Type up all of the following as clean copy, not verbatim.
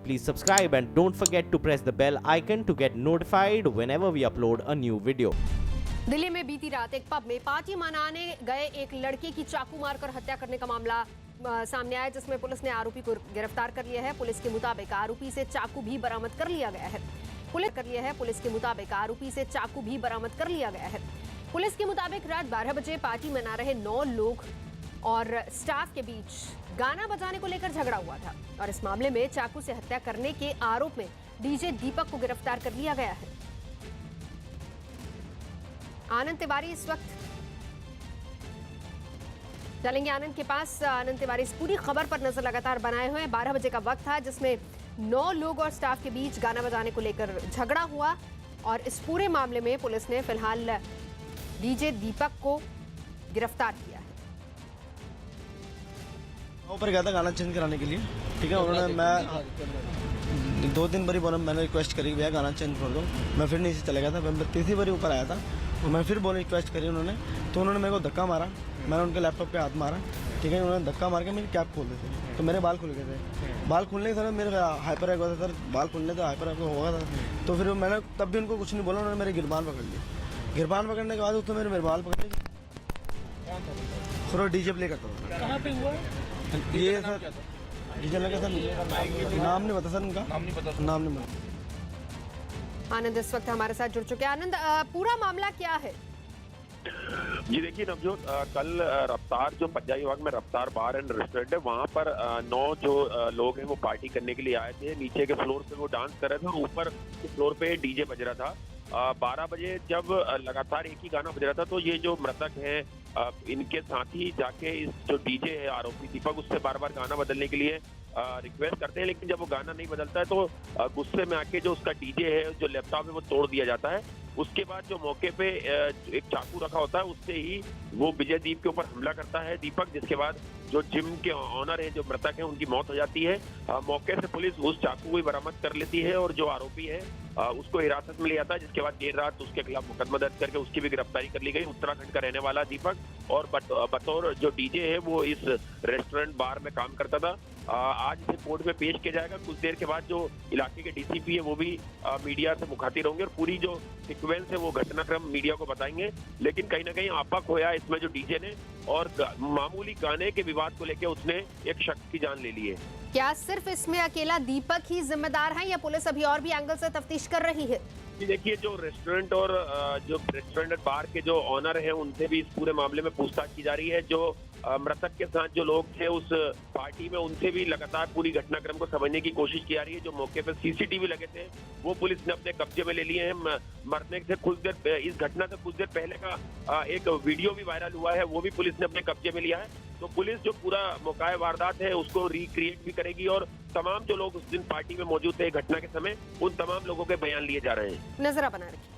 please subscribe and don't forget to press the bell icon to get notified whenever we upload a new video. Delhi में बीती रात एक pub में party मनाने गए एक लड़के की चाकू मारकर हत्या करने का मामला सामने आया, जिसमें पुलिस ने आरोपी को गिरफ्तार कर लिया है। पुलिस के मुताबिक आरोपी से चाकू भी बरामद कर लिया गया है। पुलिस के मुताबिक आरोपी से चाकू भी बरामद कर लिया गया है। पुलिस के मुताबिक रात 12 बजे पार्टी मना रहे 9 लोग और स्टाफ के बीच गाना बजाने को लेकर झगड़ा हुआ था और इस मामले में चाकू से हत्या करने के आरोप में डीजे दीपक को गिरफ्तार कर लिया गया है। आनंद तिवारी इस वक्त चलेंगे आनंद के पास। आनंद तिवारी इस पूरी खबर पर नजर लगातार बनाए हुए हैं। 12 बजे का वक्त था जिसमें 9 लोग और स्टाफ के बीच गाना बजाने को लेकर झगड़ा हुआ और इस पूरे मामले में पुलिस ने फिलहाल डीजे दीपक को गिरफ्तार किया है। ऊपर गया था गाना चेंज कराने के लिए, ठीक है। उन्होंने मैं 2-3 बारी बोला, मैंने रिक्वेस्ट करी भैया गाना चेंज कर दो, मैं फिर नीचे चला गया था। मैं तीसरी बारी ऊपर आया था और मैं फिर बोल रिक्वेस्ट करी उन्होंने, तो उन्होंने मेरे को धक्का मारा। मैंने उनके लैपटॉप पे हाथ मारा, ठीक है। उन्होंने धक्का मार के मेरी कैप खोल दी थी, तो मेरे बाल खुल गए थे। बाल खुलने के सर मेरे हाइपर अटैक हुआ था सर, बाल खुलने से हाइपर अटैक हुआ था। तो फिर मैंने तब भी उनको कुछ नहीं बोला, उन्होंने मेरी गिरबान पकड़ ली। गिरबान पकड़ने के बाद उसने मेरे बाल पकड़ लिए। सर डीजे प्ले करता था। कहाँ पे हुआ? ये सर डीजे लगा सर, नाम नहीं पता सर उनका, नाम नहीं पता। आनंद इस वक्त हमारे साथ जुड़ चुके हैं। आनंद, पूरा मामला क्या है? जी देखिए नवजोत, कल रफ्तार जो पंजाबी विभाग में रफ्तार बार एंड रेस्टोरेंट है, वहाँ पर 9 जो लोग हैं वो पार्टी करने के लिए आए थे। नीचे के फ्लोर पे वो डांस कर रहे थे और ऊपर के फ्लोर पे डीजे बज रहा था। 12 बजे जब लगातार एक ही गाना बज रहा था तो ये जो मृतक हैं इनके साथी जाके इस जो डीजे है आरोपी दीपक, उससे बार बार गाना बदलने के लिए रिक्वेस्ट करते हैं, लेकिन जब वो गाना नहीं बदलता है तो गुस्से में आके जो उसका डीजे है, जो लैपटॉप है, वो तोड़ दिया जाता है। उसके बाद जो मौके पे एक चाकू रखा होता है उससे ही वो विजयदीप के ऊपर हमला करता है दीपक, जिसके बाद जो जिम के ऑनर है, जो मृतक है, उनकी मौत हो जाती है। मौके से पुलिस उस चाकू को बरामद कर लेती है और जो आरोपी है उसको हिरासत में लिया जाता है, जिसके बाद देर रात उसके खिलाफ मुकदमा दर्ज करके उसकी भी गिरफ्तारी कर ली गई। उत्तराखंड का रहने वाला दीपक और बतौर जो डीजे है वो इस रेस्टोरेंट बार में काम करता था। आज इसे कोर्ट में पेश किया जाएगा। कुछ देर के बाद जो इलाके के डीसीपी है वो भी मीडिया से मुखातिब होंगे और पूरी जो सीक्वेंस है वो घटनाक्रम मीडिया को बताएंगे। लेकिन कहीं ना कहीं आपा खोया इसमें जो डीजे ने, और मामूली गाने के विवाद को लेकर उसने एक शख्स की जान ले ली है। क्या सिर्फ इसमें अकेला दीपक ही जिम्मेदार है या पुलिस अभी और भी एंगल से तफ्तीश कर रही है? देखिए, जो रेस्टोरेंट और जो रेस्टोरेंट बार के जो ऑनर हैं उनसे भी इस पूरे मामले में पूछताछ की जा रही है। जो मृतक के साथ जो लोग थे उस पार्टी में, उनसे भी लगातार पूरी घटनाक्रम को समझने की कोशिश की जा रही है। जो मौके पर सीसीटीवी लगे थे वो पुलिस ने अपने कब्जे में ले लिए हैं। मरने से कुछ देर, इस घटना से कुछ देर पहले का एक वीडियो भी वायरल हुआ है, वो भी पुलिस ने अपने कब्जे में लिया है। तो पुलिस जो पूरा मौका वारदात है उसको रिक्रिएट भी करेगी और तमाम जो लोग उस दिन पार्टी में मौजूद थे घटना के समय, उन तमाम लोगों के बयान लिए जा रहे हैं। नजर बना रखिए।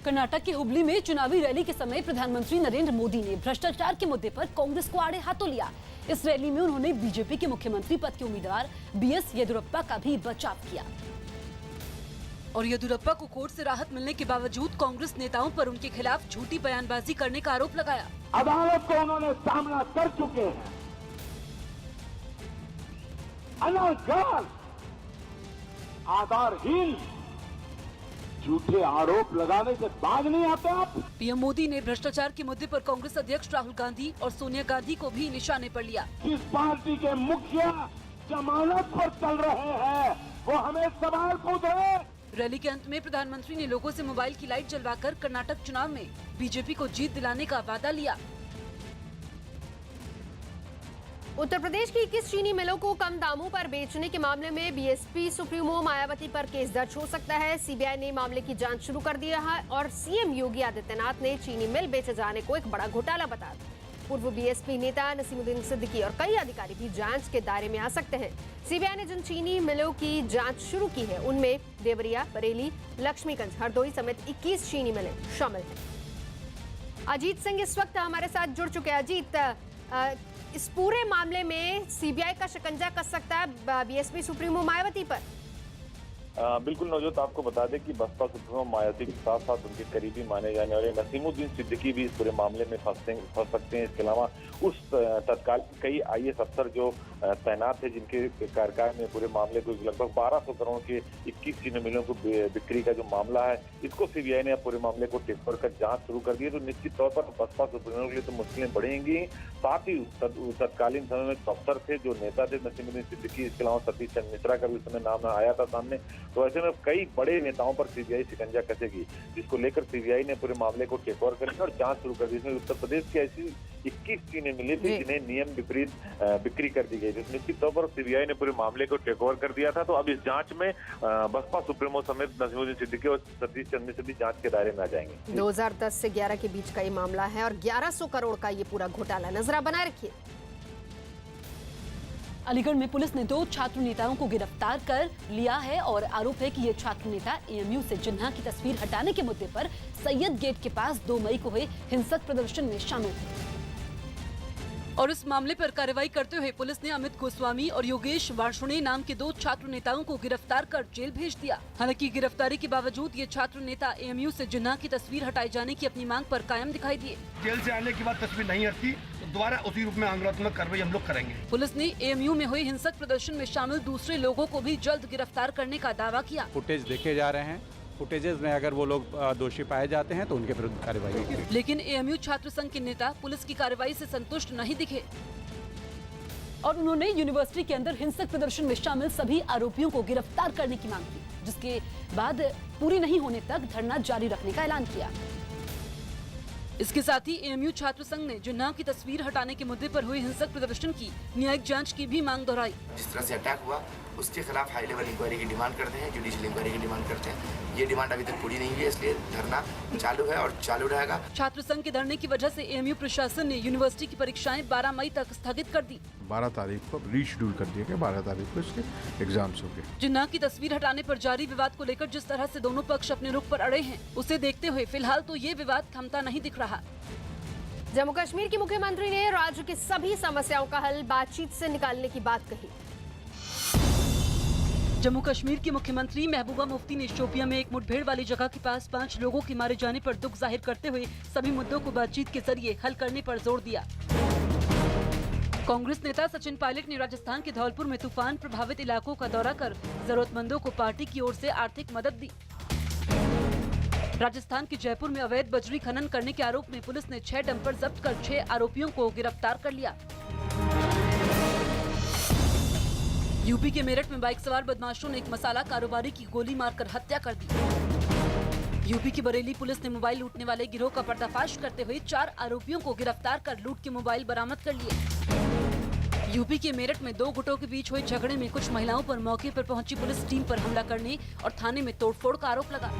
कर्नाटक के हुबली में चुनावी रैली के समय प्रधानमंत्री नरेंद्र मोदी ने भ्रष्टाचार के मुद्दे पर कांग्रेस को आड़े हाथों लिया। इस रैली में उन्होंने बीजेपी के मुख्यमंत्री पद के उम्मीदवार बीएस येदियुरप्पा का भी बचाव किया और येदियुरप्पा को कोर्ट से राहत मिलने के बावजूद कांग्रेस नेताओं पर उनके खिलाफ झूठी बयानबाजी करने का आरोप लगाया। अदालत को उन्होंने सामना कर चुके हैं। अनागार, आधारहीन झूठे आरोप लगाने से बाज नहीं आते आप। पीएम मोदी ने भ्रष्टाचार के मुद्दे पर कांग्रेस अध्यक्ष राहुल गांधी और सोनिया गांधी को भी निशाने पर लिया। जिस पार्टी के मुखिया जमानत पर चल रहे हैं वो हमें सवाल पूछे। रैली के अंत में प्रधानमंत्री ने लोगों से मोबाइल की लाइट जलवाकर कर्नाटक चुनाव में बीजेपी को जीत दिलाने का वादा लिया। उत्तर प्रदेश की 21 चीनी मिलों को कम दामों पर बेचने के मामले में बीएसपी सुप्रीमो मायावती पर केस दर्ज हो सकता है। सीबीआई ने मामले की जांच शुरू कर दी है और सीएम योगी आदित्यनाथ ने चीनी मिल बेचे जाने को एक बड़ा घोटाला बताया। पूर्व बीएसपी नेता नसीमुद्दीन सिद्दीकी और कई अधिकारी भी जांच के दायरे में आ सकते हैं। सीबीआई ने जिन चीनी मिलों की जांच शुरू की है उनमें देवरिया, बरेली, लक्ष्मीगंज, हरदोई समेत 21 चीनी मिलें शामिल हैं। अजीत सिंह इस वक्त हमारे साथ जुड़ चुके हैं। अजीत, इस पूरे मामले में सीबीआई का शिकंजा कस सकता है बीएसपी सुप्रीमो मायावती पर? बिल्कुल नवजोत, आपको बता दें कि बसपा सुप्रीमो मायावती के साथ साथ उनके करीबी माने जाने वाले नसीमुद्दीन सिद्दीकी भी इस पूरे मामले में फंस सकते हैं। इसके अलावा उस तत्काल कई IAS अफसर जो तैनात थे, जिनके कार्यकाल में पूरे मामले को लगभग 1200 करोड़ के 21 चीनी मिलों को बिक्री का जो मामला है, इसको CBI ने पूरे मामले को टेक ओवर कर जांच शुरू कर दी है। तो निश्चित तौर पर बसपा सुप्रीमो के लिए तो मुश्किलें बढ़ेंगी। साथ ही तत्कालीन समय में अफसर थे, जो नेता थे नसीमुद्दीन सिद्दीकी, इसके अलावा सतीश चंद्र मिश्रा का भी उस समय नाम आया था सामने। तो ऐसे में कई बड़े नेताओं पर CBI शिकंजा कसेगी, जिसको लेकर CBI ने पूरे मामले को टेक ओवर कर लिया और जांच शुरू कर दी। इसमें उत्तर प्रदेश की ऐसी 21 चीनी मिली थी जिन्हें नियम विपरीत बिक्री कर दी गई थी। निश्चित तौर पर CBI ने पूरे मामले को टेक ओवर कर दिया था। तो अब इस जांच में बसपा सुप्रीमो समेत नसीमुद्दीन सिद्दीकी और सतीश चंद्र मिश्रा भी जांच के दायरे में आ जाएंगे। 2010 से 11 के बीच का ये मामला है और 1100 करोड़ का ये पूरा घोटाला। नजर बनाए रखिए। अलीगढ़ में पुलिस ने 2 छात्र नेताओं को गिरफ्तार कर लिया है और आरोप है कि ये छात्र नेता AMU से जिन्ना की तस्वीर हटाने के मुद्दे पर सैयद गेट के पास 2 मई को हुए हिंसक प्रदर्शन में शामिल थे। और इस मामले पर कार्रवाई करते हुए पुलिस ने अमित गोस्वामी और योगेश वार्षुणे नाम के 2 छात्र नेताओं को गिरफ्तार कर जेल भेज दिया। हालांकि गिरफ्तारी के बावजूद ये छात्र नेता AMU से जिन्ना की तस्वीर हटाए जाने की अपनी मांग पर कायम दिखाई दिए। जेल से आने के बाद तस्वीर नहीं हटती तो दोबारा उसी रूप में आंदोलनात्मक कार्रवाई हम लोग करेंगे। पुलिस ने AMU में हुए हिंसक प्रदर्शन में शामिल दूसरे लोगों को भी जल्द गिरफ्तार करने का दावा किया। फुटेज देखे जा रहे हैं, फुटेजेस में अगर वो लोग दोषी पाए जाते हैं तो उनके विरुद्ध कार्रवाई होगी। लेकिन AMU छात्र संघ के नेता पुलिस की कार्रवाई से संतुष्ट नहीं दिखे और उन्होंने यूनिवर्सिटी के अंदर हिंसक प्रदर्शन में शामिल सभी आरोपियों को गिरफ्तार करने की मांग की, जिसके बाद पूरी नहीं होने तक धरना जारी रखने का ऐलान किया। इसके साथ ही AMU छात्र संघ ने जिन्ना की तस्वीर हटाने के मुद्दे पर हुए हिंसक प्रदर्शन की न्यायिक जांच की भी मांग दोहराई। जिस तरह से अटैक हुआ उसके खिलाफ हाई लेवल इंक्वायरी की डिमांड करते हैं, जुडिशियल इंक्वायरी की डिमांड करते हैं। ये डिमांड अभी तक पूरी नहीं हुई है, इसलिए धरना चालू है और चालू रहेगा। छात्र संघ के धरने की वजह से AMU प्रशासन ने यूनिवर्सिटी की परीक्षाएं 12 मई तक स्थगित कर दी। 12 तारीख को रीशेड्यूल कर दिया गया, 12 तारीख को इसके एग्जाम्स हो गए। जिन्ना की तस्वीर हटाने पर जारी विवाद को लेकर जिस तरह से दोनों पक्ष अपने रुख पर अड़े हैं, उसे देखते हुए फिलहाल तो ये विवाद थमता नहीं दिख रहा। जम्मू कश्मीर की मुख्यमंत्री ने राज्य की सभी समस्याओं का हल बातचीत से निकालने की बात कही। जम्मू कश्मीर की मुख्यमंत्री महबूबा मुफ्ती ने शोपियां में एक मुठभेड़ वाली जगह के पास 5 लोगों के मारे जाने पर दुख जाहिर करते हुए सभी मुद्दों को बातचीत के जरिए हल करने पर जोर दिया। कांग्रेस नेता सचिन पायलट ने राजस्थान के धौलपुर में तूफान प्रभावित इलाकों का दौरा कर जरूरतमंदों को पार्टी की ओर से आर्थिक मदद दी। राजस्थान के जयपुर में अवैध बजरी खनन करने के आरोप में पुलिस ने 6 डंपर जब्त कर 6 आरोपियों को गिरफ्तार कर लिया। यूपी के मेरठ में बाइक सवार बदमाशों ने एक मसाला कारोबारी की गोली मारकर हत्या कर दी। यूपी की बरेली पुलिस ने मोबाइल लूटने वाले गिरोह का पर्दाफाश करते हुए 4 आरोपियों को गिरफ्तार कर लूट के मोबाइल बरामद कर लिए। यूपी के मेरठ में 2 गुटों के बीच हुए झगड़े में कुछ महिलाओं पर मौके पर पहुंची पुलिस टीम पर हमला करने और थाने में तोड़फोड़ का आरोप लगा।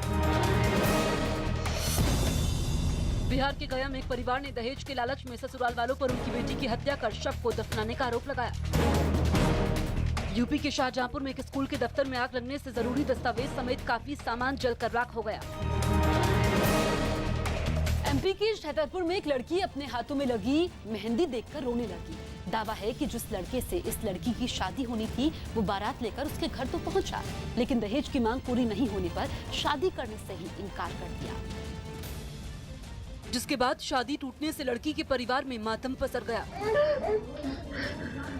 बिहार के गया में एक परिवार ने दहेज के लालच में ससुराल वालों पर उनकी बेटी की हत्या कर शव को दफनाने का आरोप लगाया। यूपी के शाहजहांपुर में एक स्कूल के दफ्तर में आग लगने से जरूरी दस्तावेज समेत काफी सामान जलकर राख हो गया। MP के छतरपुर में एक लड़की अपने हाथों में लगी मेहंदी देखकर रोने लगी। दावा है कि जिस लड़के से इस लड़की की शादी होनी थी वो बारात लेकर उसके घर तो पहुंचा, लेकिन दहेज की मांग पूरी नहीं होने पर शादी करने से ही इनकार कर दिया, जिसके बाद शादी टूटने से लड़की के परिवार में मातम पसर गया।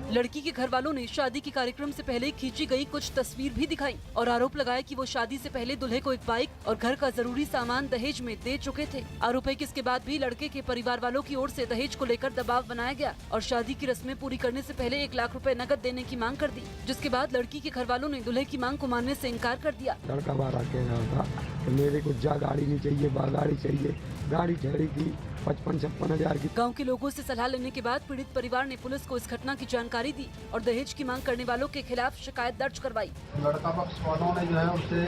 लड़की के घर वालों ने शादी के कार्यक्रम से पहले खींची गई कुछ तस्वीर भी दिखाई और आरोप लगाया कि वो शादी से पहले दूल्हे को एक बाइक और घर का जरूरी सामान दहेज में दे चुके थे। आरोप है कि इसके बाद भी लड़के के परिवार वालों की ओर से दहेज को लेकर दबाव बनाया गया और शादी की रस्में पूरी करने से पहले 1 लाख रुपए नकद देने की मांग कर दी, जिसके बाद लड़की के घर वालों ने दूल्हे की मांग को मानने से इनकार कर दिया। लड़का बाहर आके था कि मेरे को गाड़ी नहीं चाहिए, गाड़ी चाहिए, गाड़ी ठहरी थी 55-56 हजार की। गांव के लोगों से सलाह लेने के बाद पीड़ित परिवार ने पुलिस को इस घटना की जानकारी दी और दहेज की मांग करने वालों के खिलाफ शिकायत दर्ज करवाई। लड़का पक्ष वालों ने जो है उससे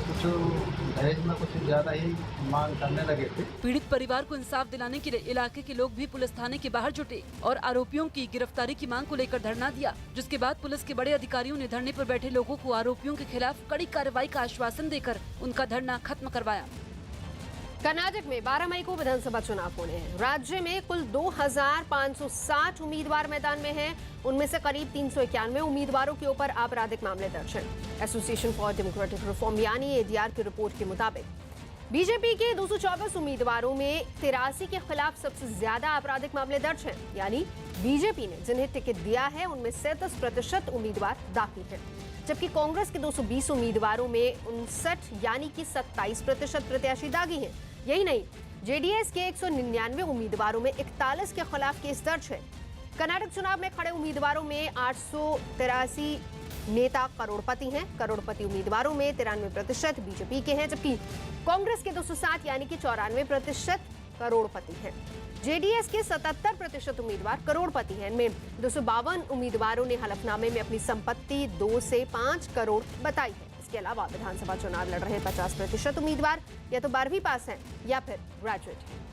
कुछ दहेज में कुछ ज्यादा ही मांग करने लगे थे। पीड़ित परिवार को इंसाफ दिलाने के लिए इलाके के लोग भी पुलिस थाने के बाहर जुटे और आरोपियों की गिरफ्तारी की मांग को लेकर धरना दिया, जिसके बाद पुलिस के बड़े अधिकारियों ने धरने पर बैठे लोगों को आरोपियों के खिलाफ कड़ी कार्रवाई का आश्वासन देकर उनका धरना खत्म करवाया। कर्नाटक में 12 मई को विधानसभा चुनाव होने हैं। राज्य में कुल 2560 उम्मीदवार मैदान में हैं। उनमें से करीब 391 उम्मीदवारों के ऊपर आपराधिक मामले दर्ज हैं। एसोसिएशन फॉर डेमोक्रेटिक रिफॉर्म यानी एडीआर की रिपोर्ट के मुताबिक बीजेपी के 224 उम्मीदवारों में 83 के खिलाफ सबसे ज्यादा आपराधिक मामले दर्ज हैं। यानी बीजेपी ने जिन्हें टिकट दिया है उनमें 37% उम्मीदवार दागी हैं, जबकि कांग्रेस के 220 उम्मीदवारों में 59 यानी कि 27% प्रत्याशी दागी हैं। यही नहीं, जेडीएस के 199 उम्मीदवारों में 41 के खिलाफ केस दर्ज है। कर्नाटक चुनाव में खड़े उम्मीदवारों में 883 नेता करोड़पति हैं। करोड़पति उम्मीदवारों में 93% बीजेपी के हैं, जबकि कांग्रेस के 207 यानी कि 94% करोड़पति हैं। जेडीएस के 77% उम्मीदवार करोड़पति हैं। इनमें 252 उम्मीदवारों ने हलफनामे में अपनी संपत्ति 2 से 5 करोड़ बताई है। इसके अलावा विधानसभा चुनाव लड़ रहे 50% उम्मीदवार या तो 12वीं पास हैं या फिर ग्रेजुएट हैं।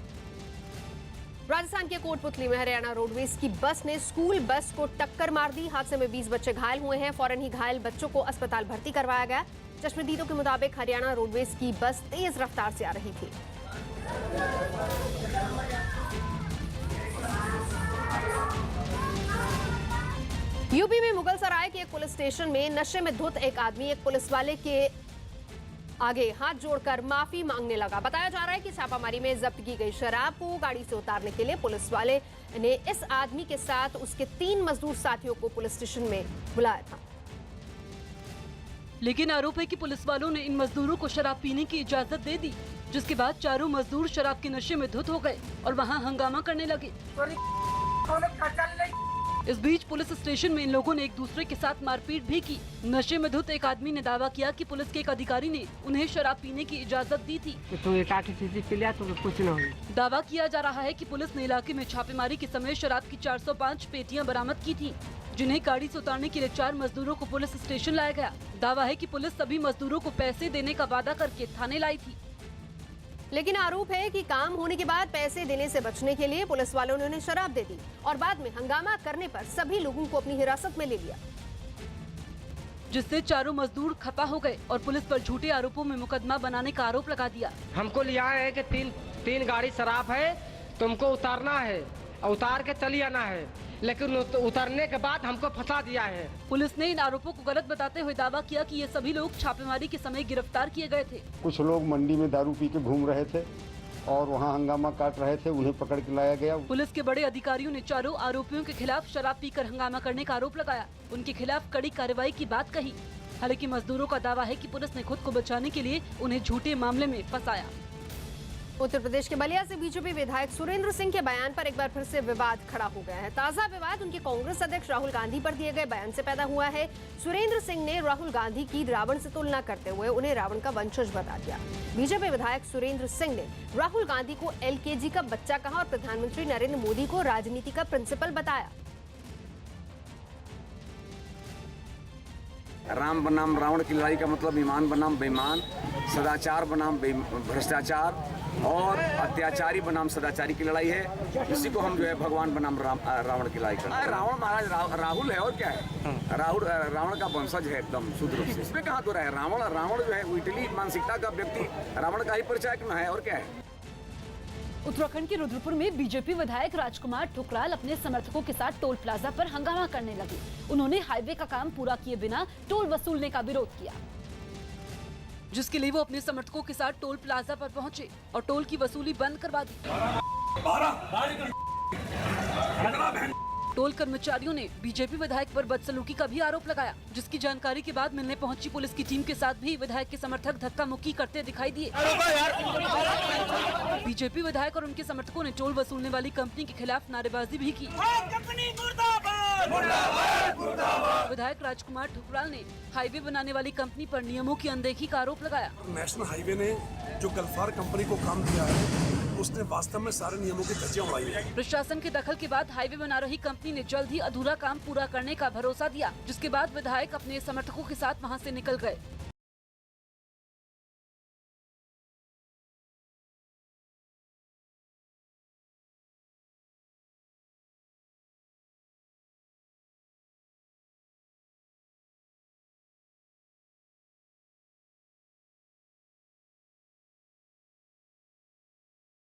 राजस्थान के कोटपुतली में हरियाणा रोडवेज की बस ने स्कूल बस को टक्कर मार दी। हादसे में 20 बच्चे घायल हुए हैं। फौरन ही घायल बच्चों को अस्पताल भर्ती करवाया गया। चश्मदीदों के मुताबिक हरियाणा रोडवेज की बस तेज रफ्तार से आ रही थी। यूपी में मुगलसराय के एक पुलिस स्टेशन में नशे में धुत एक आदमी एक पुलिस वाले के आगे हाथ जोड़कर माफी मांगने लगा। बताया जा रहा है कि छापामारी में जब्त की गई शराब को गाड़ी से उतारने के लिए पुलिस वाले ने इस आदमी के साथ उसके 3 मजदूर साथियों को पुलिस स्टेशन में बुलाया था। लेकिन आरोप है कि पुलिस वालों ने इन मजदूरों को शराब पीने की इजाजत दे दी, जिसके बाद चारों मजदूर शराब के नशे में धुत हो गए और वहां हंगामा करने लगे। इस बीच पुलिस स्टेशन में इन लोगों ने एक दूसरे के साथ मारपीट भी की। नशे में धुत एक आदमी ने दावा किया कि पुलिस के एक अधिकारी ने उन्हें शराब पीने की इजाजत दी थी। तो ये पी लिया तो कुछ न हो। दावा किया जा रहा है कि पुलिस ने इलाके में छापेमारी के समय शराब की 405 पेटियां बरामद की थी, जिन्हें गाड़ी से उतारने के लिए 4 मजदूरों को पुलिस स्टेशन लाया गया। दावा है कि पुलिस सभी मजदूरों को पैसे देने का वादा करके थाने लाई थी। लेकिन आरोप है कि काम होने के बाद पैसे देने से बचने के लिए पुलिस वालों ने उन्हें शराब दे दी और बाद में हंगामा करने पर सभी लोगों को अपनी हिरासत में ले लिया, जिससे चारों मजदूर खफा हो गए और पुलिस पर झूठे आरोपों में मुकदमा बनाने का आरोप लगा दिया। हमको लिया है कि तीन गाड़ी शराब है, तुमको उतारना है, उतार के चली आना है, लेकिन उतरने के बाद हमको फंसा दिया है। पुलिस ने इन आरोपों को गलत बताते हुए दावा किया कि ये सभी लोग छापेमारी के समय गिरफ्तार किए गए थे। कुछ लोग मंडी में दारू पी के घूम रहे थे और वहां हंगामा काट रहे थे, उन्हें पकड़ के लाया गया। पुलिस के बड़े अधिकारियों ने चारों आरोपियों के खिलाफ शराब पीकर हंगामा करने का आरोप लगाया। उनके खिलाफ कड़ी कार्रवाई की बात कही। हालांकि मजदूरों का दावा है कि पुलिस ने खुद को बचाने के लिए उन्हें झूठे मामले में फंसाया। उत्तर प्रदेश के बलिया से बीजेपी विधायक सुरेंद्र सिंह के बयान पर एक बार फिर से विवाद खड़ा हो गया है। ताजा विवाद उनके कांग्रेस अध्यक्ष राहुल गांधी पर दिए गए बयान से पैदा हुआ है। सुरेंद्र सिंह ने राहुल गांधी की रावण से तुलना करते हुए उन्हें रावण का वंशज बता दिया। बीजेपी विधायक सुरेंद्र सिंह ने राहुल गांधी को LKG का बच्चा कहा और प्रधानमंत्री नरेंद्र मोदी को राजनीति का प्रिंसिपल बताया। राम बनाम रावण की लड़ाई का मतलब ईमान बनाम बेईमान, सदाचार बनाम भ्रष्टाचार और अत्याचारी बनाम सदाचारी की लड़ाई है। इसी को हम जो है भगवान बनाम रावण की लड़ाई करते हैं। रावण महाराज राहुल है और क्या है, रावण का वंशज है एकदम शुद्ध रूप से। इसमें कहाँ तो रहा है रावण जो है वो इटली मानसिकता का व्यक्ति रावण का ही परिचय क्यों है और क्या है। उत्तराखंड के रुद्रपुर में बीजेपी विधायक राजकुमार ठुकराल अपने समर्थकों के साथ टोल प्लाजा पर हंगामा करने लगे। उन्होंने हाईवे का काम पूरा किए बिना टोल वसूलने का विरोध किया, जिसके लिए वो अपने समर्थकों के साथ टोल प्लाजा पर पहुंचे और टोल की वसूली बंद करवा दी। टोल कर्मचारियों ने बीजेपी विधायक पर बदसलूकी का भी आरोप लगाया, जिसकी जानकारी के बाद मिलने पहुंची पुलिस की टीम के साथ भी विधायक के समर्थक धक्का मुक्की करते दिखाई दिए। बीजेपी विधायक और उनके समर्थकों ने टोल वसूलने वाली कंपनी के खिलाफ नारेबाजी भी की। विधायक राजकुमार ठुकराल ने हाईवे बनाने वाली कंपनी पर नियमों की अनदेखी का आरोप लगाया। नेशनल हाईवे ने जो गल्फार कंपनी को काम दिया है उसने वास्तव में सारे नियमों की धज्जियां उड़ाई है। प्रशासन के दखल के बाद हाईवे बना रही कंपनी ने जल्द ही अधूरा काम पूरा करने का भरोसा दिया, जिसके बाद विधायक अपने समर्थकों के साथ वहां से निकल गए।